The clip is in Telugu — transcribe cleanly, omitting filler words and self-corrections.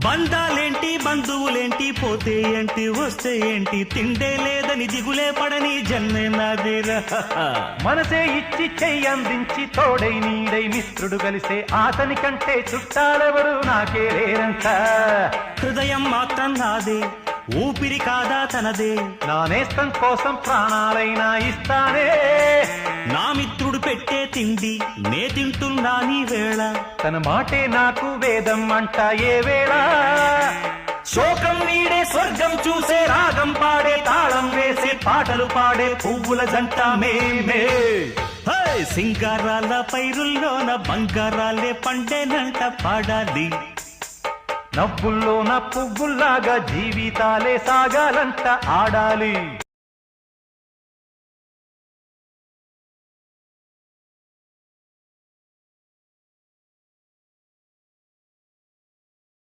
బంధాలేంటి బంధువులేంటి పోతే ఏంటి వస్తే ఏంటి తిండే లేదని దిగులే పడని జన్మే నాదేరా మనసే ఇచ్చి చెయ్యందించి తోడై నీడై మిత్రుడు కలిసే అతని కంటే చుట్టాలెవరు నాకే లేరంట హృదయం మాత్రం నాదే ఊపిరి కాదా తనదే నా నేస్తం కోసం ప్రాణాలైనా ఇస్తానే నా మిత్రుడు పెట్టే తిండి నే తింటున్నా నీ వేళ తన మాటే నాకు వేదం అంట ఏ వేళ శోకం నీడే స్వర్గం చూసే రాగం పాడే తాళం వేసే పాటలు పాడే పువ్వుల జంట మేమే సింగారాల పైరుల్లోన బంగారాలే పండేనంట పాడాలి నవ్వుల్లోన పువ్వుల్లాగా జీవితాలే సాగాలంట ఆడాలి